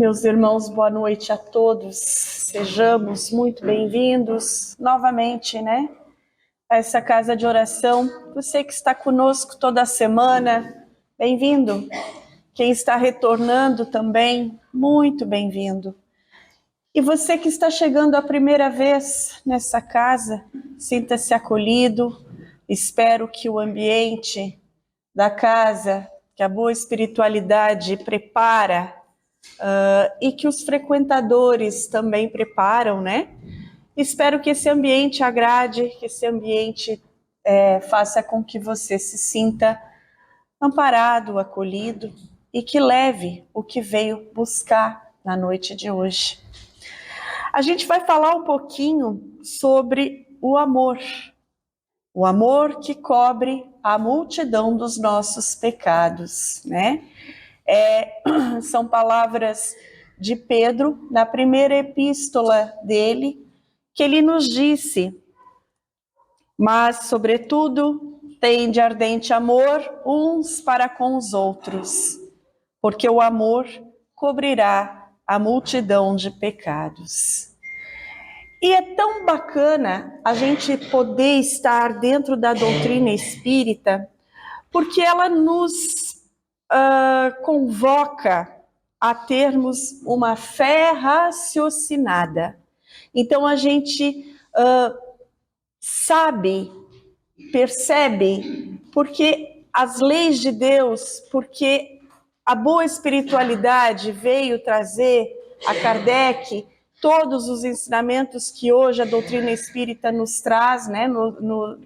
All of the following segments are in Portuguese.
Meus irmãos, boa noite a todos. Sejamos muito bem-vindos novamente, né? A essa casa de oração. Você que está conosco toda semana, bem-vindo. Quem está retornando também, muito bem-vindo. E você que está chegando a primeira vez nessa casa, sinta-se acolhido. Espero que o ambiente da casa, que a boa espiritualidade prepara, e que os frequentadores também preparam, né? Espero que esse ambiente agrade, que esse ambiente faça com que você se sinta amparado, acolhido e que leve o que veio buscar na noite de hoje. A gente vai falar um pouquinho sobre o amor que cobre a multidão dos nossos pecados, né? São palavras de Pedro, na primeira epístola dele, que ele nos disse: mas, sobretudo, tende ardente amor uns para com os outros, porque o amor cobrirá a multidão de pecados. E é tão bacana a gente poder estar dentro da doutrina espírita, porque ela nos convoca a termos uma fé raciocinada. Então a gente sabe, percebe, porque as leis de Deus, porque a boa espiritualidade veio trazer a Kardec todos os ensinamentos que hoje a doutrina espírita nos traz, né,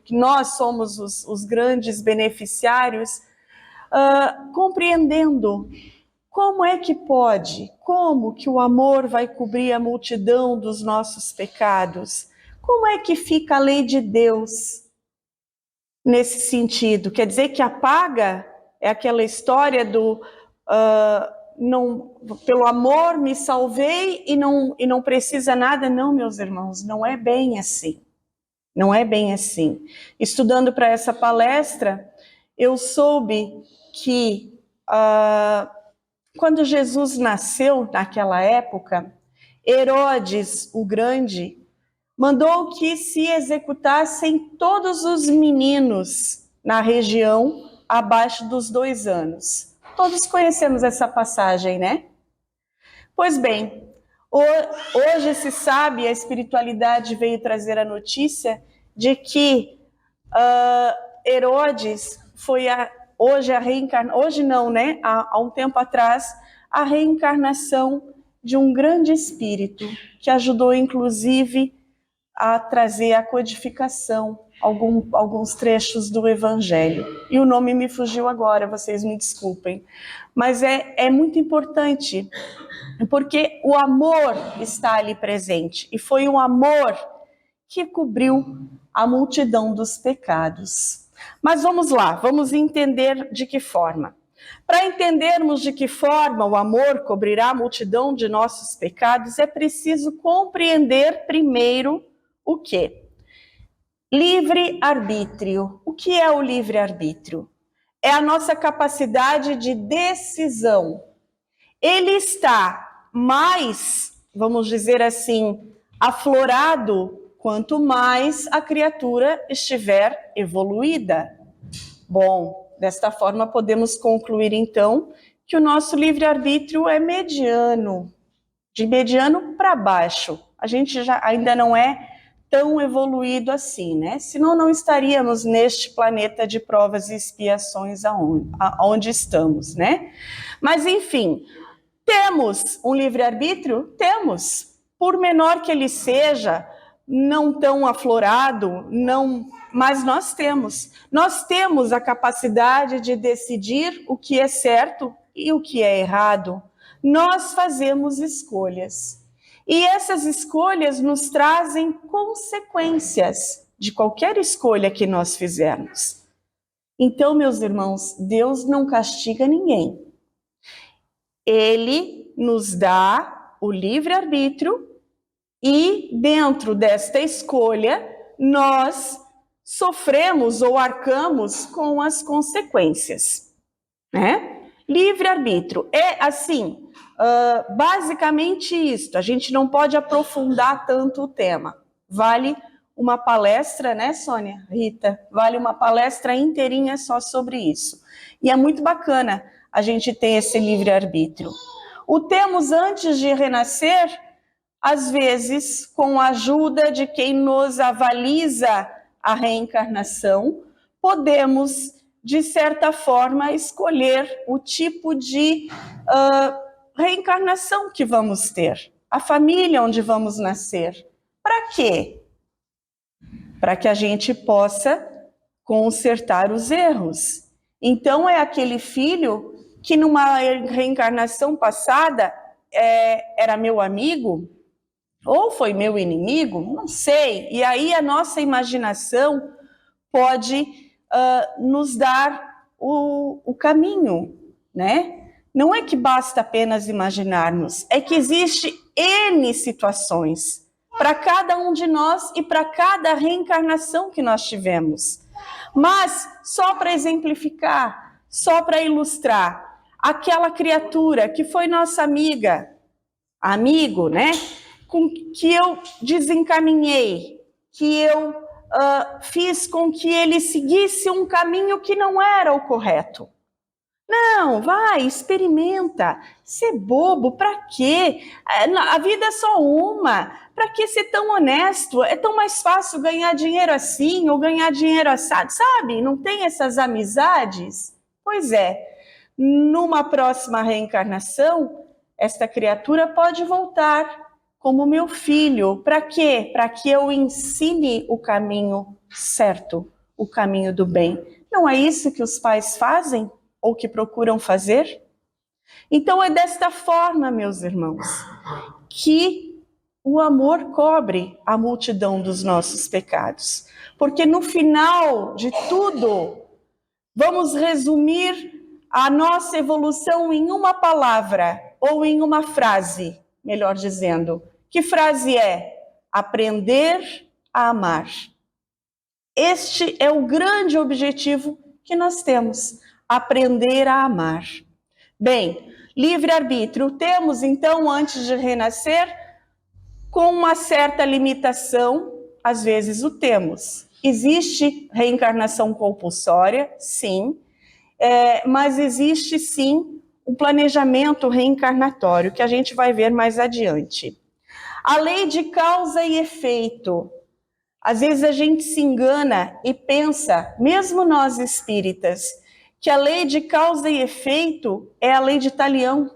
que nós somos os grandes beneficiários, compreendendo como é que pode, como que o amor vai cobrir a multidão dos nossos pecados, como é que fica a lei de Deus nesse sentido. Quer dizer que apaga, é aquela história do não, pelo amor me salvei e não precisa nada. Não, meus irmãos, não é bem assim. Não é bem assim. Estudando para essa palestra, eu soube que quando Jesus nasceu naquela época, Herodes o Grande mandou que se executassem todos os meninos na região abaixo dos 2 anos. Todos conhecemos essa passagem, né? Pois bem, hoje se sabe, a espiritualidade veio trazer a notícia de que Herodes foi hoje não, né? Há um tempo atrás, a reencarnação de um grande espírito que ajudou, inclusive, a trazer a codificação, alguns trechos do Evangelho. E o nome me fugiu agora, vocês me desculpem. Mas é muito importante, porque o amor está ali presente. E foi o amor que cobriu a multidão dos pecados. Mas vamos lá, vamos entender de que forma. Para entendermos de que forma o amor cobrirá a multidão de nossos pecados, é preciso compreender primeiro o quê? Livre-arbítrio. O que é o livre-arbítrio? É a nossa capacidade de decisão. Ele está mais, vamos dizer assim, aflorado quanto mais a criatura estiver evoluída. Bom, desta forma podemos concluir então que o nosso livre-arbítrio é mediano, de mediano para baixo. A gente ainda não é tão evoluído assim, né? Senão não estaríamos neste planeta de provas e expiações aonde estamos, né? Mas enfim, temos um livre-arbítrio? Temos. Por menor que ele seja, não tão aflorado, não, mas nós temos. Nós temos a capacidade de decidir o que é certo e o que é errado. Nós fazemos escolhas. E essas escolhas nos trazem consequências de qualquer escolha que nós fizermos. Então, meus irmãos, Deus não castiga ninguém. Ele nos dá o livre-arbítrio e, dentro desta escolha, nós sofremos ou arcamos com as consequências, né? Livre-arbítrio é assim, basicamente isto. A gente não pode aprofundar tanto o tema. Vale uma palestra, né, Sônia? Rita? Vale uma palestra inteirinha só sobre isso. E é muito bacana a gente ter esse livre-arbítrio. O temos antes de renascer, às vezes, com a ajuda de quem nos avaliza a reencarnação, podemos, de certa forma, escolher o tipo de reencarnação que vamos ter, a família onde vamos nascer. Para quê? Para que a gente possa consertar os erros. Então, é aquele filho que numa reencarnação passada era meu amigo, ou foi meu inimigo, não sei. E aí a nossa imaginação pode nos dar o caminho, né? Não é que basta apenas imaginarmos, é que existe N situações para cada um de nós e para cada reencarnação que nós tivemos. Mas, só para exemplificar, só para ilustrar, aquela criatura que foi nossa amigo, né? Que eu desencaminhei, que eu fiz com que ele seguisse um caminho que não era o correto. Não, vai, experimenta. Ser bobo, para quê? A vida é só uma. Para que ser tão honesto? É tão mais fácil ganhar dinheiro assim ou ganhar dinheiro assado, sabe? Não tem essas amizades? Pois é, numa próxima reencarnação, esta criatura pode voltar como meu filho. Para quê? Para que eu ensine o caminho certo, o caminho do bem. Não é isso que os pais fazem? Ou que procuram fazer? Então é desta forma, meus irmãos, que o amor cobre a multidão dos nossos pecados. Porque no final de tudo, vamos resumir a nossa evolução em uma palavra, ou em uma frase, melhor dizendo. Que frase é? Aprender a amar. Este é o grande objetivo que nós temos. Aprender a amar. Bem, livre-arbítrio temos, então, antes de renascer, com uma certa limitação, às vezes o temos. Existe reencarnação compulsória, sim, mas existe, sim, o planejamento reencarnatório, que a gente vai ver mais adiante. A lei de causa e efeito. Às vezes a gente se engana e pensa, mesmo nós espíritas, que a lei de causa e efeito é a lei de Talião,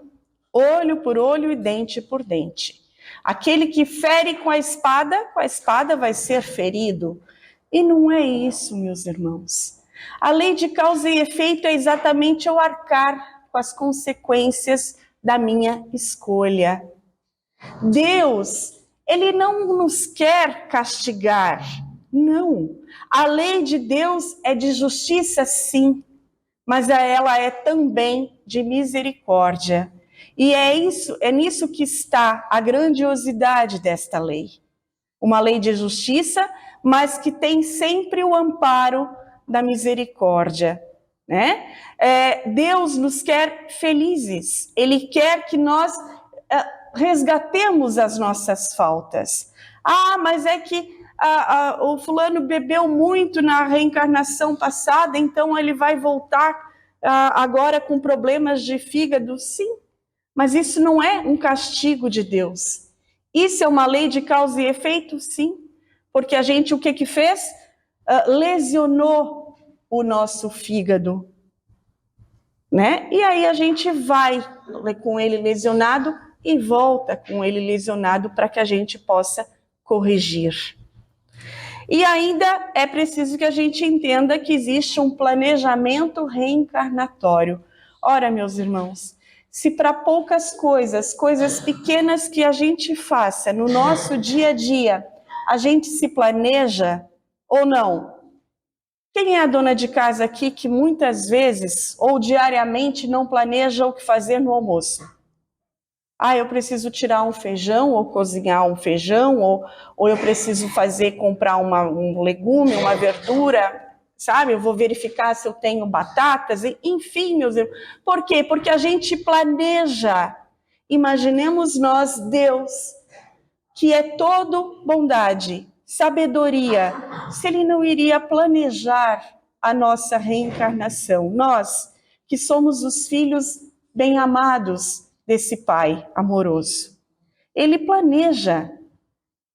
olho por olho e dente por dente. Aquele que fere com a espada vai ser ferido. E não é isso, meus irmãos. A lei de causa e efeito é exatamente eu arcar com as consequências da minha escolha. Deus, ele não nos quer castigar, não. A lei de Deus é de justiça, sim, mas ela é também de misericórdia. E é nisso que está a grandiosidade desta lei. Uma lei de justiça, mas que tem sempre o amparo da misericórdia, né? Deus nos quer felizes, Ele quer que nós resgatemos as nossas faltas. Mas é que o fulano bebeu muito na reencarnação passada, então ele vai voltar agora com problemas de fígado. Sim, mas isso não é um castigo de Deus. Isso é uma lei de causa e efeito? Sim, porque a gente o que fez? Lesionou o nosso fígado, né? E aí a gente vai com ele lesionado e volta com ele lesionado para que a gente possa corrigir. E ainda é preciso que a gente entenda que existe um planejamento reencarnatório. Ora, meus irmãos, se para poucas coisas pequenas que a gente faça no nosso dia a dia, a gente se planeja ou não? Quem é a dona de casa aqui que muitas vezes ou diariamente não planeja o que fazer no almoço? Eu preciso tirar um feijão ou cozinhar um feijão, ou eu preciso comprar um legume, uma verdura. sabe? Eu vou verificar se eu tenho batatas, enfim, meus irmãos. Por quê? Porque a gente planeja. Imaginemos nós, Deus, que é todo bondade, sabedoria, se Ele não iria planejar a nossa reencarnação. Nós, que somos os filhos bem-amados desse Pai amoroso. Ele planeja.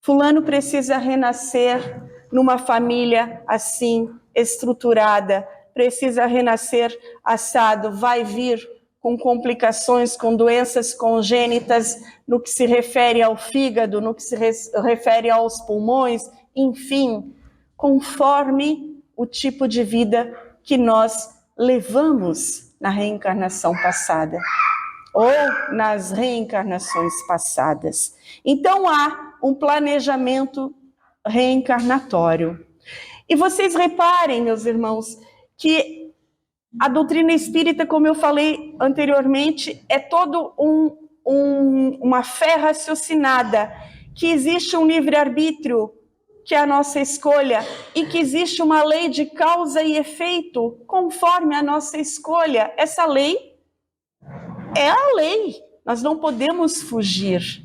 Fulano precisa renascer numa família assim, estruturada, precisa renascer assado, vai vir com complicações, com doenças congênitas, no que se refere ao fígado, no que se refere aos pulmões, enfim, conforme o tipo de vida que nós levamos na reencarnação passada ou nas reencarnações passadas. Então há um planejamento reencarnatório. E vocês reparem, meus irmãos, que a doutrina espírita, como eu falei anteriormente, é todo uma fé raciocinada, que existe um livre-arbítrio, que é a nossa escolha, e que existe uma lei de causa e efeito, conforme a nossa escolha. Essa lei é a lei, nós não podemos fugir,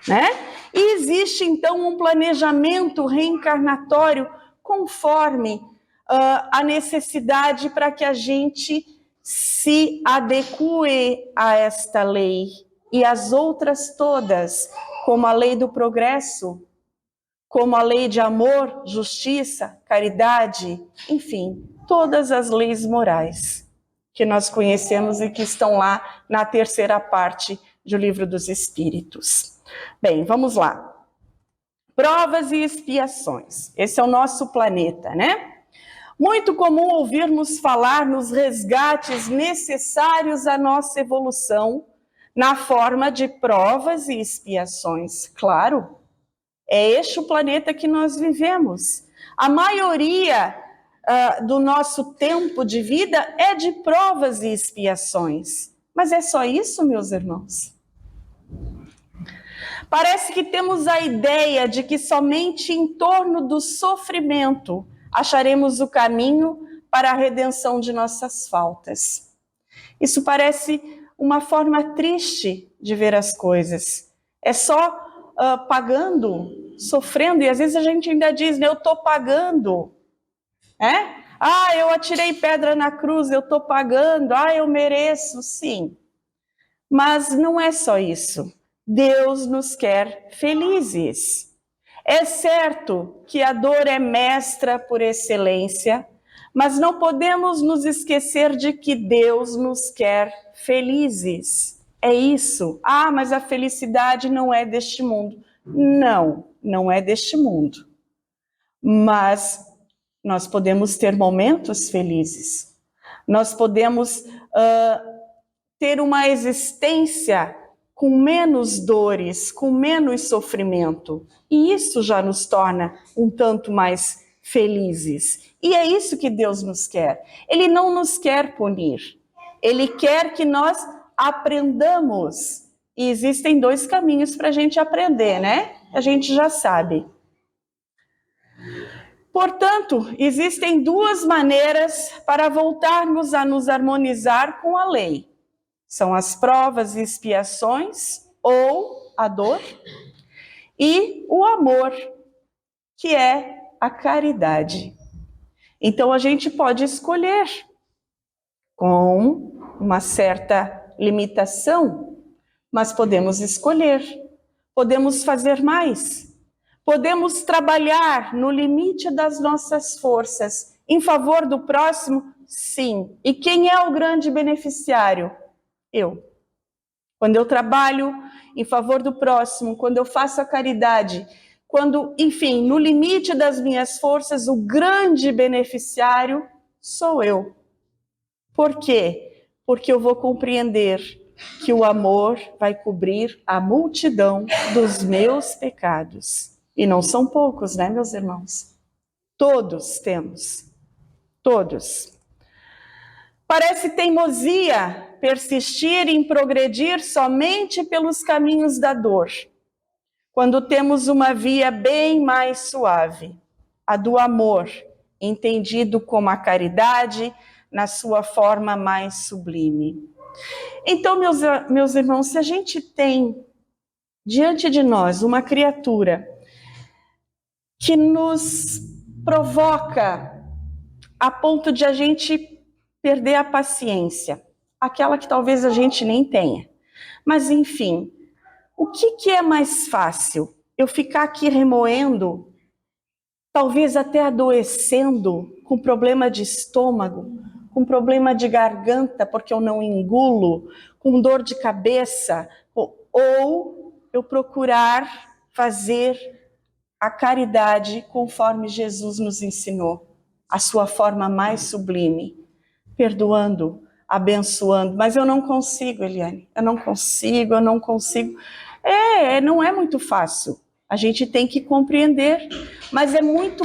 né? E existe, então, um planejamento reencarnatório conforme a necessidade para que a gente se adeque a esta lei e as outras todas, como a lei do progresso, como a lei de amor, justiça, caridade, enfim, todas as leis morais que nós conhecemos e que estão lá na terceira parte do Livro dos Espíritos. Bem, vamos lá. Provas e expiações. Esse é o nosso planeta, né? Muito comum ouvirmos falar nos resgates necessários à nossa evolução na forma de provas e expiações. Claro, é este o planeta que nós vivemos. A maioria do nosso tempo de vida é de provas e expiações. Mas é só isso, meus irmãos? Parece que temos a ideia de que somente em torno do sofrimento acharemos o caminho para a redenção de nossas faltas. Isso parece uma forma triste de ver as coisas. É só pagando, sofrendo, e às vezes a gente ainda diz, né, eu estou pagando. Eu atirei pedra na cruz, eu estou pagando, eu mereço, sim. Mas não é só isso. Deus nos quer felizes. É certo que a dor é mestra por excelência, mas não podemos nos esquecer de que Deus nos quer felizes. É isso. Mas a felicidade não é deste mundo. Não, não é deste mundo. Mas nós podemos ter momentos felizes. Nós podemos ter uma existência com menos dores, com menos sofrimento. E isso já nos torna um tanto mais felizes. E é isso que Deus nos quer. Ele não nos quer punir. Ele quer que nós aprendamos. E existem dois caminhos para a gente aprender, né? A gente já sabe. Portanto, existem duas maneiras para voltarmos a nos harmonizar com a lei. São as provas e expiações, ou a dor, e o amor, que é a caridade. Então, a gente pode escolher, com uma certa limitação, mas podemos escolher, podemos fazer mais, podemos trabalhar no limite das nossas forças, em favor do próximo, sim. E quem é o grande beneficiário? Eu. Quando eu trabalho em favor do próximo, quando eu faço a caridade, quando, enfim, no limite das minhas forças, o grande beneficiário sou eu. Por quê? Porque eu vou compreender que o amor vai cobrir a multidão dos meus pecados. E não são poucos, né, meus irmãos? Todos temos. Todos. Parece teimosia persistir em progredir somente pelos caminhos da dor, quando temos uma via bem mais suave, a do amor, entendido como a caridade na sua forma mais sublime. Então, meus irmãos, se a gente tem diante de nós uma criatura que nos provoca a ponto de a gente perder a paciência, aquela que talvez a gente nem tenha, mas enfim, o que é mais fácil? Eu ficar aqui remoendo, talvez até adoecendo, com problema de estômago, com problema de garganta, porque eu não engulo, com dor de cabeça, ou eu procurar fazer a caridade conforme Jesus nos ensinou, a sua forma mais sublime, perdoando, abençoando. Mas eu não consigo, Eliane, eu não consigo. Não é muito fácil. A gente tem que compreender, mas é muito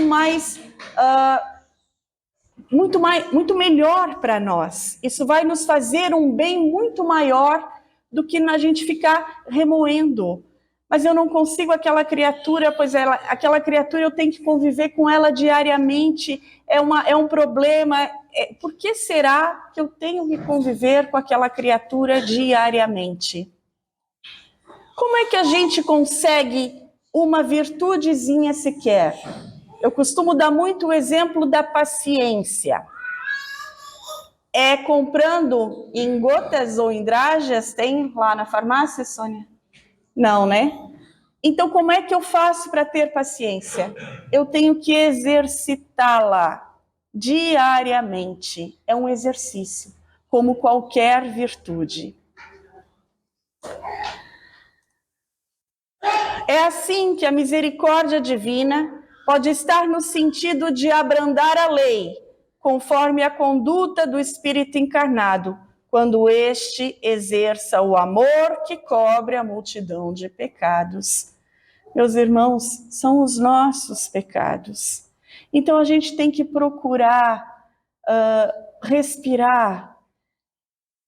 melhor para nós. Isso vai nos fazer um bem muito maior do que a gente ficar remoendo. Mas eu não consigo aquela criatura, aquela criatura eu tenho que conviver com ela diariamente, é um problema. Por que será que eu tenho que conviver com aquela criatura diariamente? Como é que a gente consegue uma virtudezinha sequer? Eu costumo dar muito o exemplo da paciência. É comprando em gotas ou em dragas, tem lá na farmácia, Sônia? Não, né? Então, como é que eu faço para ter paciência? Eu tenho que exercitá-la diariamente. É um exercício, como qualquer virtude. É assim que a misericórdia divina pode estar no sentido de abrandar a lei, conforme a conduta do Espírito encarnado, quando este exerça o amor que cobre a multidão de pecados. Meus irmãos, são os nossos pecados. Então a gente tem que procurar respirar.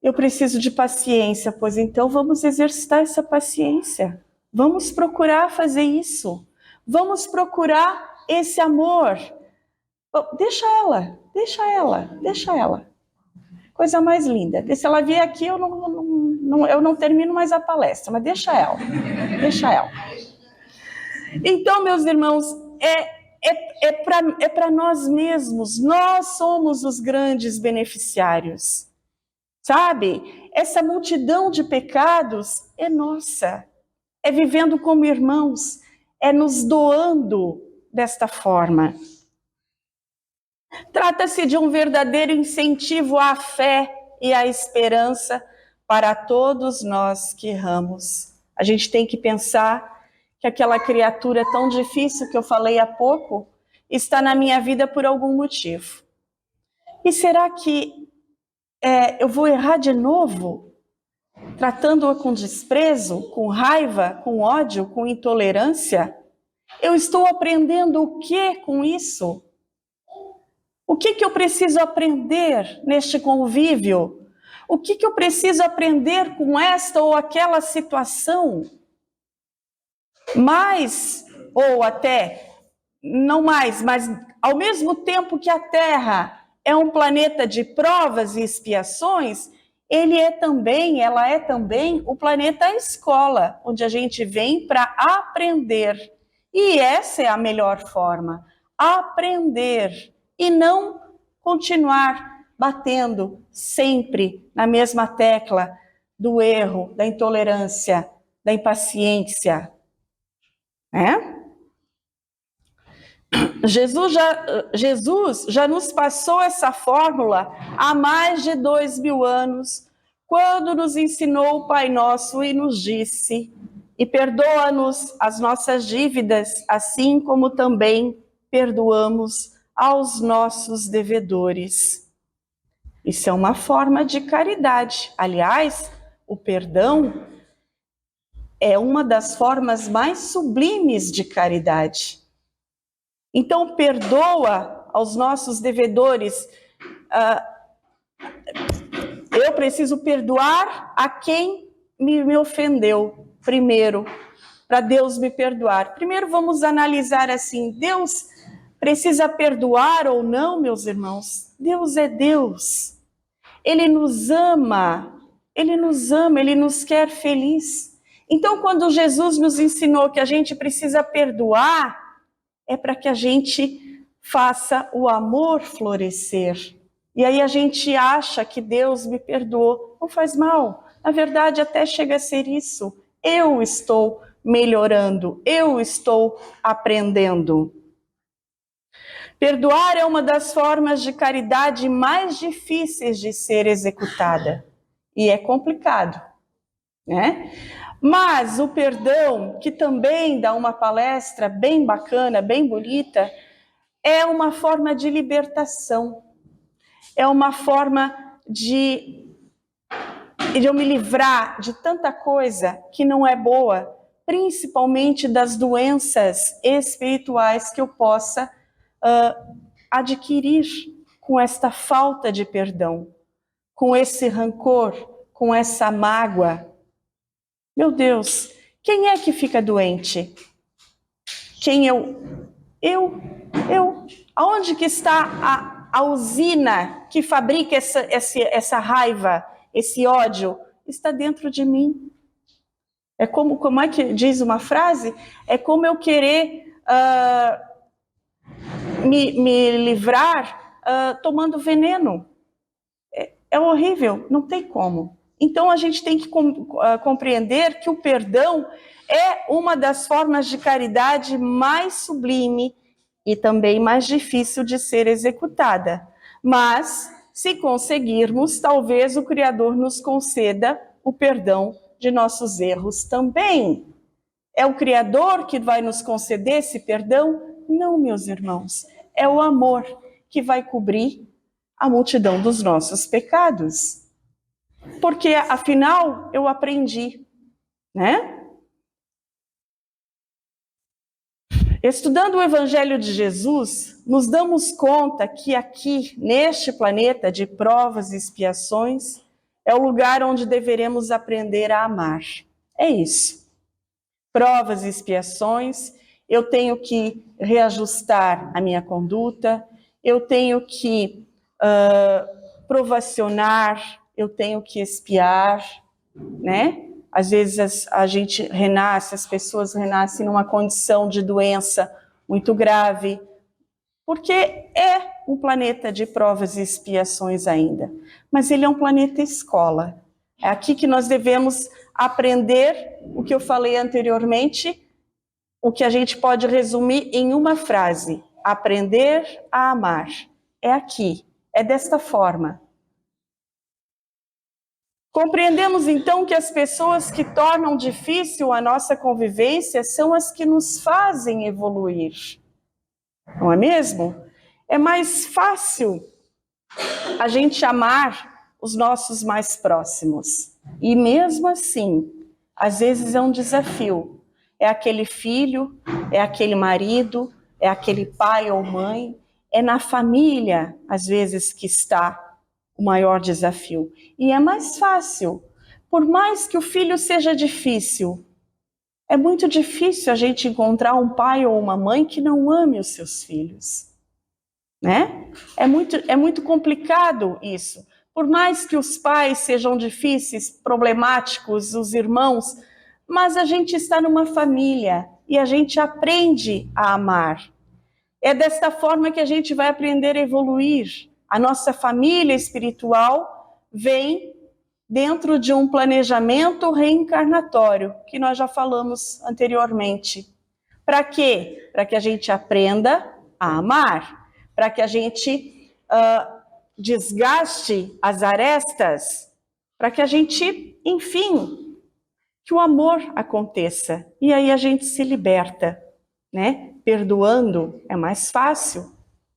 Eu preciso de paciência, pois então vamos exercitar essa paciência. Vamos procurar fazer isso. Vamos procurar esse amor. Deixa ela. Coisa mais linda. Se ela vier aqui, eu não termino mais a palestra, mas deixa ela. Então, meus irmãos, é para nós mesmos. Nós somos os grandes beneficiários. Sabe? Essa multidão de pecados é nossa. É vivendo como irmãos, é nos doando desta forma. Trata-se de um verdadeiro incentivo à fé e à esperança para todos nós que erramos. A gente tem que pensar que aquela criatura tão difícil que eu falei há pouco está na minha vida por algum motivo. E será que eu vou errar de novo? Tratando-a com desprezo, com raiva, com ódio, com intolerância? Eu estou aprendendo o que com isso? O que eu preciso aprender neste convívio? O que eu preciso aprender com esta ou aquela situação? Mais, ou até, não mais, mas ao mesmo tempo que a Terra é um planeta de provas e expiações, ela é também o planeta escola, onde a gente vem para aprender. E essa é a melhor forma, aprender e não continuar batendo sempre na mesma tecla do erro, da intolerância, da impaciência. Jesus já nos passou essa fórmula há mais de 2000 anos, quando nos ensinou o Pai Nosso e nos disse: e perdoa-nos as nossas dívidas, assim como também perdoamos aos nossos devedores. Isso é uma forma de caridade. Aliás, o perdão é uma das formas mais sublimes de caridade. Então, perdoa aos nossos devedores. Eu preciso perdoar a quem me ofendeu primeiro, para Deus me perdoar. Primeiro vamos analisar assim, Deus precisa perdoar ou não, meus irmãos, Deus é Deus. Ele nos ama, Ele nos quer feliz. Então, quando Jesus nos ensinou que a gente precisa perdoar, é para que a gente faça o amor florescer. E aí a gente acha que Deus me perdoou. Não faz mal. Na verdade, até chega a ser isso. Eu estou melhorando, eu estou aprendendo. Perdoar é uma das formas de caridade mais difíceis de ser executada. E é complicado, né? Mas o perdão, que também dá uma palestra bem bacana, bem bonita, é uma forma de libertação. É uma forma de eu me livrar de tanta coisa que não é boa, principalmente das doenças espirituais que eu possa adquirir com esta falta de perdão, com esse rancor, com essa mágoa. Meu Deus, quem é que fica doente? Quem eu? Aonde que está a usina que fabrica essa raiva, esse ódio? Está dentro de mim. É como é que diz uma frase? É como eu querer me livrar tomando veneno. É horrível, não tem como. Então a gente tem que compreender que o perdão é uma das formas de caridade mais sublime e também mais difícil de ser executada. Mas, se conseguirmos, talvez o Criador nos conceda o perdão de nossos erros também. É o Criador que vai nos conceder esse perdão? Não, meus irmãos. É o amor que vai cobrir a multidão dos nossos pecados. Porque, afinal, eu aprendi, né? Estudando o Evangelho de Jesus, nos damos conta que aqui, neste planeta de provas e expiações, é o lugar onde deveremos aprender a amar. É isso. Provas e expiações, eu tenho que reajustar a minha conduta, eu tenho que provacionar, eu tenho que expiar, né? Às vezes a gente renasce, as pessoas renascem numa condição de doença muito grave, porque é um planeta de provas e expiações ainda. Mas ele é um planeta escola. É aqui que nós devemos aprender o que eu falei anteriormente, o que a gente pode resumir em uma frase: aprender a amar. É aqui, é desta forma. Compreendemos então que as pessoas que tornam difícil a nossa convivência são as que nos fazem evoluir. Não é mesmo? É mais fácil a gente amar os nossos mais próximos. E mesmo assim, às vezes é um desafio. É aquele filho, é aquele marido, é aquele pai ou mãe, é na família, às vezes, que está o maior desafio. E é mais fácil. Por mais que o filho seja difícil, é muito difícil a gente encontrar um pai ou uma mãe que não ame os seus filhos, né? É muito complicado isso. Por mais que os pais sejam difíceis, problemáticos, os irmãos, mas a gente está numa família e a gente aprende a amar. É desta forma que a gente vai aprender a evoluir. A nossa família espiritual vem dentro de um planejamento reencarnatório, que nós já falamos anteriormente. Para quê? Para que a gente aprenda a amar, para que a gente desgaste as arestas, para que a gente, enfim, que o amor aconteça. E aí a gente se liberta, né? Perdoando é mais fácil.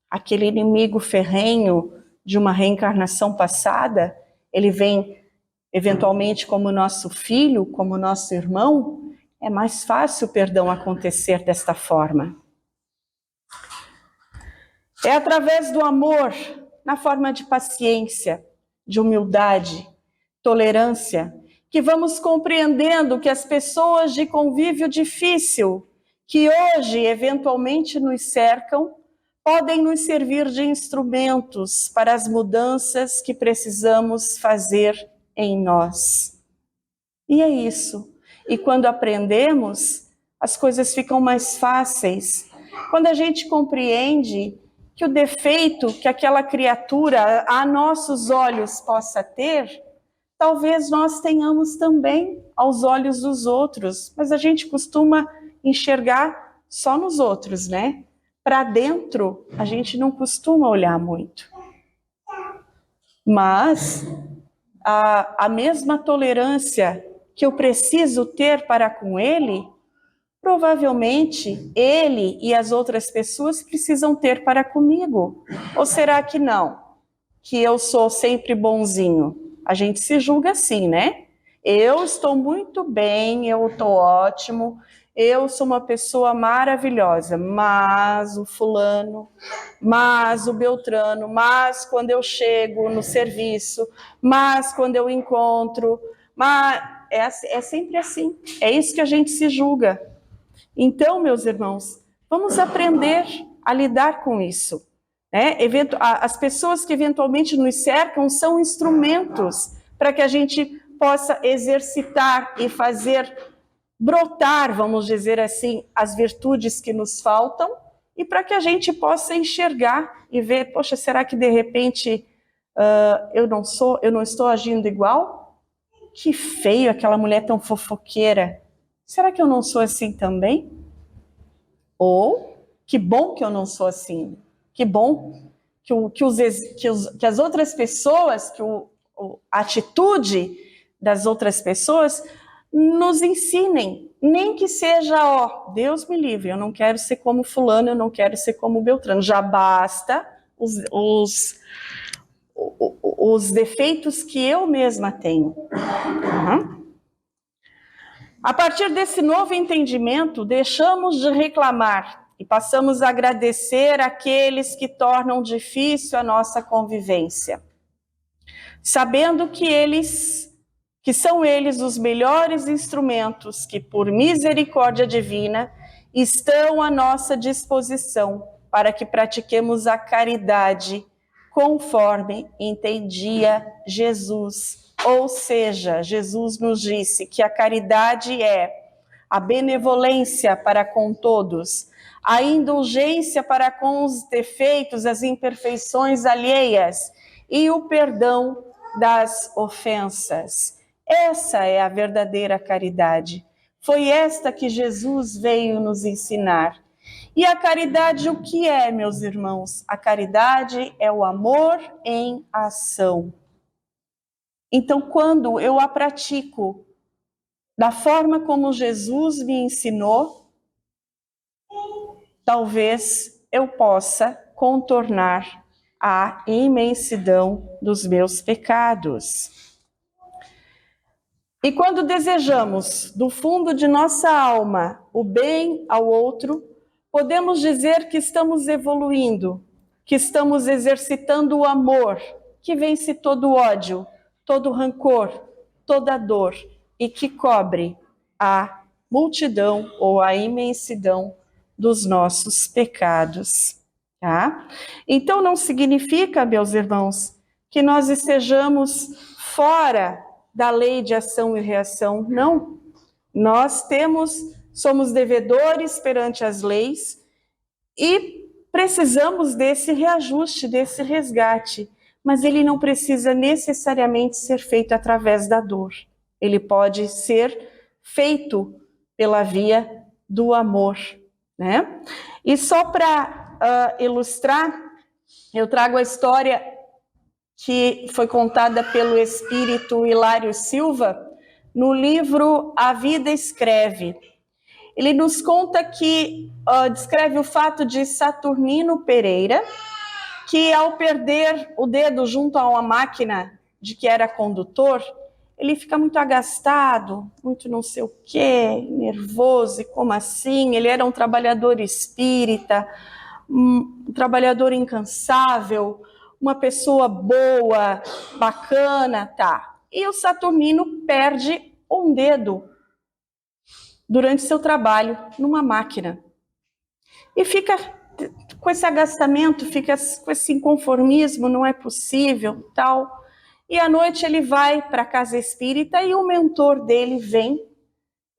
Aquele inimigo ferrenho de uma reencarnação passada, ele vem eventualmente como nosso filho, como nosso irmão, é mais fácil o perdão acontecer desta forma. É através do amor, na forma de paciência, de humildade, tolerância, que vamos compreendendo que as pessoas de convívio difícil, que hoje eventualmente nos cercam, podem nos servir de instrumentos para as mudanças que precisamos fazer em nós. E é isso. E quando aprendemos, as coisas ficam mais fáceis. Quando a gente compreende que o defeito que aquela criatura a nossos olhos possa ter, talvez nós tenhamos também aos olhos dos outros, mas a gente costuma enxergar só nos outros, né? Para dentro, a gente não costuma olhar muito. Mas a mesma tolerância que eu preciso ter para com ele, provavelmente ele e as outras pessoas precisam ter para comigo. Ou será que não? Que eu sou sempre bonzinho? A gente se julga assim, né? Eu estou muito bem, eu estou ótimo, eu sou uma pessoa maravilhosa, mas o fulano, mas o Beltrano, mas quando eu chego no serviço, mas quando eu encontro, mas é sempre assim, é isso que a gente se julga. Então, meus irmãos, vamos aprender a lidar com isso. Né? As pessoas que eventualmente nos cercam são instrumentos para que a gente possa exercitar e fazer brotar, vamos dizer assim, as virtudes que nos faltam e para que a gente possa enxergar e ver, poxa, será que de repente eu não estou agindo igual? Que feio aquela mulher tão fofoqueira. Será que eu não sou assim também? Ou, que bom que eu não sou assim. Que bom que as outras pessoas, a atitude das outras pessoas nos ensinem. Nem que seja, ó, Deus me livre, eu não quero ser como fulano, eu não quero ser como Beltrano. Já basta os defeitos que eu mesma tenho. Uhum. A partir desse novo entendimento, deixamos de reclamar e passamos a agradecer aqueles que tornam difícil a nossa convivência, sabendo que são eles os melhores instrumentos que, por misericórdia divina, estão à nossa disposição para que pratiquemos a caridade conforme entendia Jesus. Ou seja, Jesus nos disse que a caridade é a benevolência para com todos, a indulgência para com os defeitos, as imperfeições alheias e o perdão das ofensas. Essa é a verdadeira caridade. Foi esta que Jesus veio nos ensinar. E a caridade o que é, meus irmãos? A caridade é o amor em ação. Então, quando eu a pratico da forma como Jesus me ensinou, talvez eu possa contornar a imensidão dos meus pecados. E quando desejamos, do fundo de nossa alma, o bem ao outro, podemos dizer que estamos evoluindo, que estamos exercitando o amor, que vence todo ódio, todo rancor, toda dor e que cobre a multidão ou a imensidão dos nossos pecados. Tá? Então não significa, meus irmãos, que nós estejamos fora da lei de ação e reação, não. Nós somos devedores perante as leis e precisamos desse reajuste, desse resgate, mas ele não precisa necessariamente ser feito através da dor. Ele pode ser feito pela via do amor, né? E só para ilustrar, eu trago a história que foi contada pelo espírito Hilário Silva no livro A Vida Escreve. Ele nos conta que descreve o fato de Saturnino Pereira, que ao perder o dedo junto a uma máquina de que era condutor, ele fica muito agastado, muito não sei o quê, nervoso, e como assim? Ele era um trabalhador espírita, um trabalhador incansável, uma pessoa boa, bacana, tá. E o Saturnino perde um dedo durante seu trabalho numa máquina. E fica com esse agastamento, fica com esse inconformismo, não é possível, tal. E à noite ele vai para a casa espírita e o mentor dele vem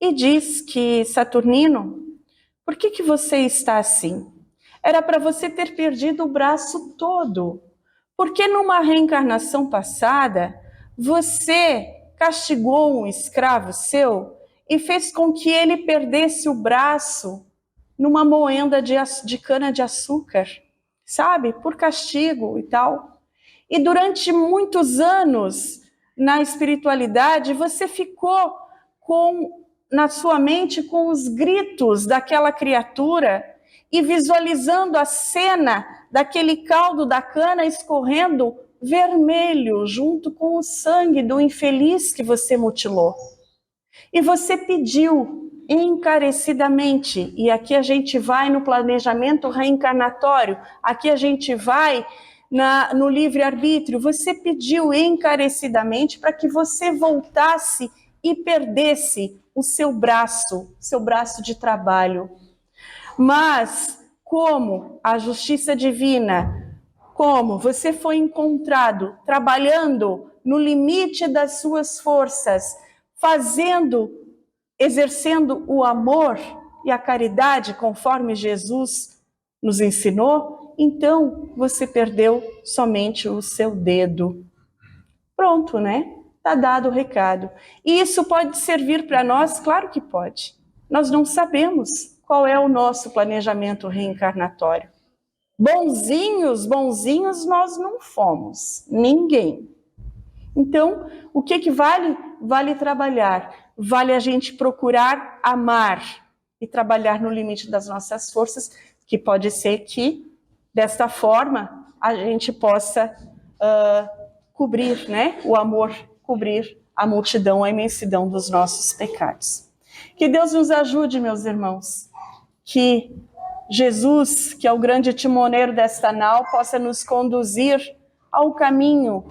e diz que, Saturnino, por que você está assim? Era para você ter perdido o braço todo. Porque numa reencarnação passada, você castigou um escravo seu e fez com que ele perdesse o braço numa moenda de cana-de-açúcar, sabe? Por castigo e tal. E durante muitos anos na espiritualidade, você ficou na sua mente com os gritos daquela criatura e visualizando a cena daquele caldo da cana escorrendo vermelho junto com o sangue do infeliz que você mutilou. E você pediu encarecidamente, e aqui a gente vai no planejamento reencarnatório, aqui a gente vai no livre-arbítrio, você pediu encarecidamente para que você voltasse e perdesse o seu braço de trabalho. Mas, como a justiça divina, como você foi encontrado trabalhando no limite das suas forças, exercendo o amor e a caridade conforme Jesus nos ensinou, então você perdeu somente o seu dedo. Pronto, né? Está dado o recado. E isso pode servir para nós? Claro que pode. Nós não sabemos qual é o nosso planejamento reencarnatório. Bonzinhos nós não fomos, ninguém. Então, o que vale? Vale trabalhar, vale a gente procurar amar e trabalhar no limite das nossas forças, que pode ser que, desta forma, a gente possa cobrir, né? O amor cobrir a multidão, a imensidão dos nossos pecados. Que Deus nos ajude, meus irmãos, que Jesus, que é o grande timoneiro desta nau, possa nos conduzir ao caminho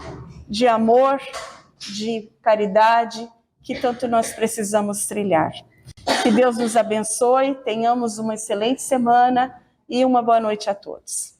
de amor, de caridade, que tanto nós precisamos trilhar. Que Deus nos abençoe, tenhamos uma excelente semana e uma boa noite a todos.